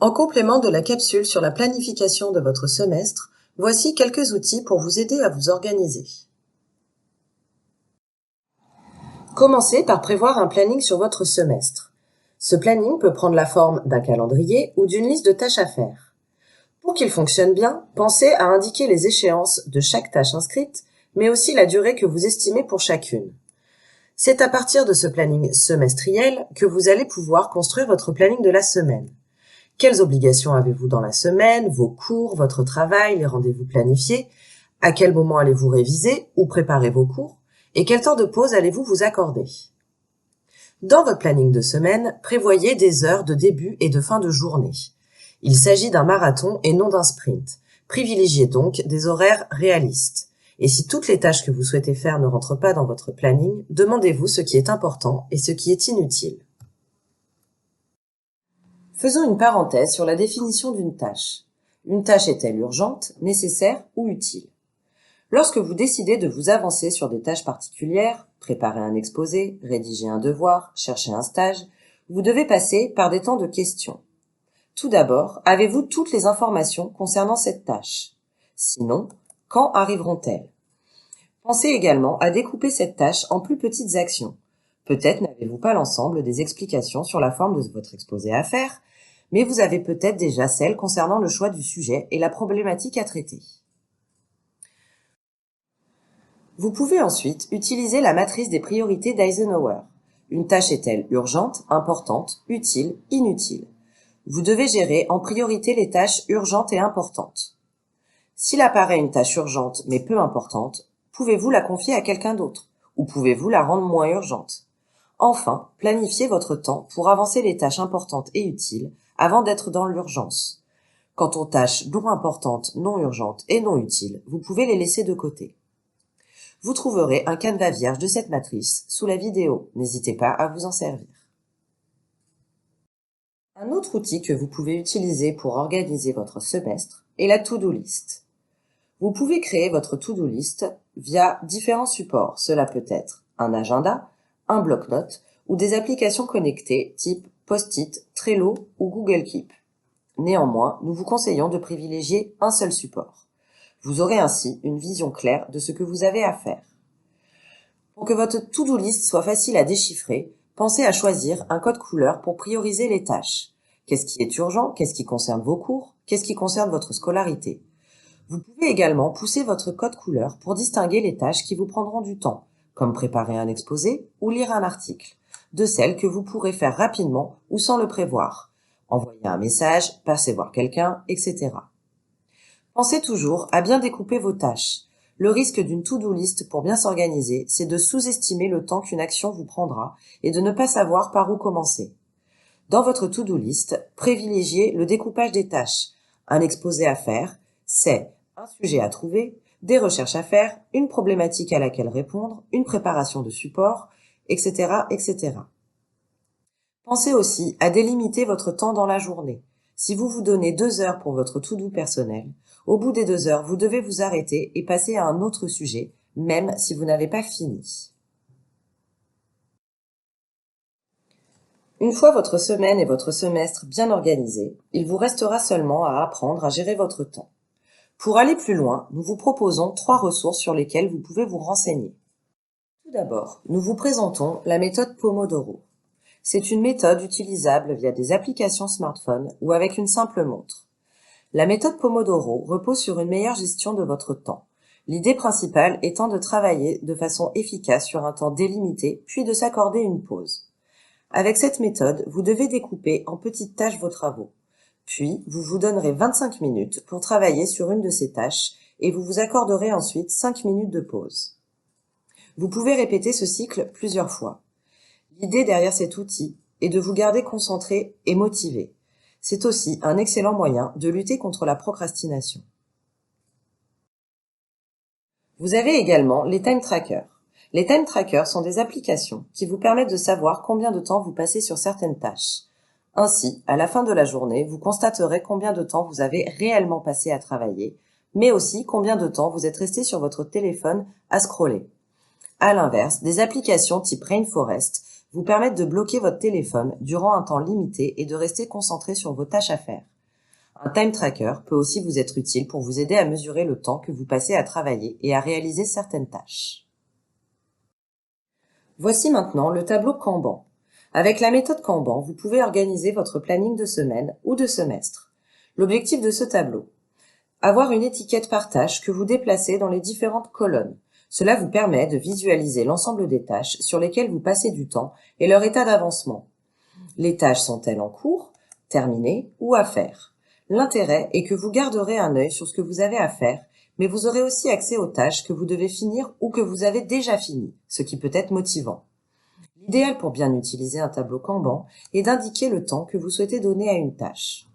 En complément de la capsule sur la planification de votre semestre, voici quelques outils pour vous aider à vous organiser. Commencez par prévoir un planning sur votre semestre. Ce planning peut prendre la forme d'un calendrier ou d'une liste de tâches à faire. Pour qu'il fonctionne bien, pensez à indiquer les échéances de chaque tâche inscrite, mais aussi la durée que vous estimez pour chacune. C'est à partir de ce planning semestriel que vous allez pouvoir construire votre planning de la semaine. Quelles obligations avez-vous dans la semaine, vos cours, votre travail, les rendez-vous planifiés? À quel moment allez-vous réviser ou préparer vos cours? Et quel temps de pause allez-vous vous accorder? Dans votre planning de semaine, prévoyez des heures de début et de fin de journée. Il s'agit d'un marathon et non d'un sprint. Privilégiez donc des horaires réalistes. Et si toutes les tâches que vous souhaitez faire ne rentrent pas dans votre planning, demandez-vous ce qui est important et ce qui est inutile. Faisons une parenthèse sur la définition d'une tâche. Une tâche est-elle urgente, nécessaire ou utile? Lorsque vous décidez de vous avancer sur des tâches particulières, préparer un exposé, rédiger un devoir, chercher un stage, vous devez passer par des temps de questions. Tout d'abord, avez-vous toutes les informations concernant cette tâche? Sinon, quand arriveront-elles? Pensez également à découper cette tâche en plus petites actions. Peut-être n'avez-vous pas l'ensemble des explications sur la forme de votre exposé à faire, mais vous avez peut-être déjà celles concernant le choix du sujet et la problématique à traiter. Vous pouvez ensuite utiliser la matrice des priorités d'Eisenhower. Une tâche est-elle urgente, importante, utile, inutile? Vous devez gérer en priorité les tâches urgentes et importantes. S'il apparaît une tâche urgente mais peu importante, pouvez-vous la confier à quelqu'un d'autre ou pouvez-vous la rendre moins urgente? Enfin, planifiez votre temps pour avancer les tâches importantes et utiles avant d'être dans l'urgence. Quant aux tâches non importantes, non urgentes et non utiles, vous pouvez les laisser de côté. Vous trouverez un canevas vierge de cette matrice sous la vidéo. N'hésitez pas à vous en servir. Un autre outil que vous pouvez utiliser pour organiser votre semestre est la to-do list. Vous pouvez créer votre to-do list via différents supports. Cela peut être un agenda, un bloc-notes ou des applications connectées type Post-it, Trello ou Google Keep. Néanmoins, nous vous conseillons de privilégier un seul support. Vous aurez ainsi une vision claire de ce que vous avez à faire. Pour que votre to-do list soit facile à déchiffrer, pensez à choisir un code couleur pour prioriser les tâches. Qu'est-ce qui est urgent? Qu'est-ce qui concerne vos cours? Qu'est-ce qui concerne votre scolarité? Vous pouvez également pousser votre code couleur pour distinguer les tâches qui vous prendront du temps, comme préparer un exposé ou lire un article, de celles que vous pourrez faire rapidement ou sans le prévoir, envoyer un message, passer voir quelqu'un, etc. Pensez toujours à bien découper vos tâches. Le risque d'une to-do list pour bien s'organiser, c'est de sous-estimer le temps qu'une action vous prendra et de ne pas savoir par où commencer. Dans votre to-do list, privilégiez le découpage des tâches. Un exposé à faire, c'est un sujet à trouver, des recherches à faire, une problématique à laquelle répondre, une préparation de support, etc., etc. Pensez aussi à délimiter votre temps dans la journée. Si vous vous donnez 2 heures pour votre to-do personnel, au bout des 2 heures, vous devez vous arrêter et passer à un autre sujet, même si vous n'avez pas fini. Une fois votre semaine et votre semestre bien organisés, il vous restera seulement à apprendre à gérer votre temps. Pour aller plus loin, nous vous proposons 3 ressources sur lesquelles vous pouvez vous renseigner. Tout d'abord, nous vous présentons la méthode Pomodoro. C'est une méthode utilisable via des applications smartphone ou avec une simple montre. La méthode Pomodoro repose sur une meilleure gestion de votre temps. L'idée principale étant de travailler de façon efficace sur un temps délimité, puis de s'accorder une pause. Avec cette méthode, vous devez découper en petites tâches vos travaux. Puis, vous vous donnerez 25 minutes pour travailler sur une de ces tâches et vous vous accorderez ensuite 5 minutes de pause. Vous pouvez répéter ce cycle plusieurs fois. L'idée derrière cet outil est de vous garder concentré et motivé. C'est aussi un excellent moyen de lutter contre la procrastination. Vous avez également les time trackers. Les time trackers sont des applications qui vous permettent de savoir combien de temps vous passez sur certaines tâches. Ainsi, à la fin de la journée, vous constaterez combien de temps vous avez réellement passé à travailler, mais aussi combien de temps vous êtes resté sur votre téléphone à scroller. À l'inverse, des applications type Rainforest vous permettent de bloquer votre téléphone durant un temps limité et de rester concentré sur vos tâches à faire. Un time tracker peut aussi vous être utile pour vous aider à mesurer le temps que vous passez à travailler et à réaliser certaines tâches. Voici maintenant le tableau Kanban. Avec la méthode Kanban, vous pouvez organiser votre planning de semaine ou de semestre. L'objectif de ce tableau: avoir une étiquette par tâche que vous déplacez dans les différentes colonnes. Cela vous permet de visualiser l'ensemble des tâches sur lesquelles vous passez du temps et leur état d'avancement. Les tâches sont-elles en cours, terminées ou à faire? L'intérêt est que vous garderez un œil sur ce que vous avez à faire, mais vous aurez aussi accès aux tâches que vous devez finir ou que vous avez déjà finies, ce qui peut être motivant. L'idéal pour bien utiliser un tableau Kanban est d'indiquer le temps que vous souhaitez donner à une tâche.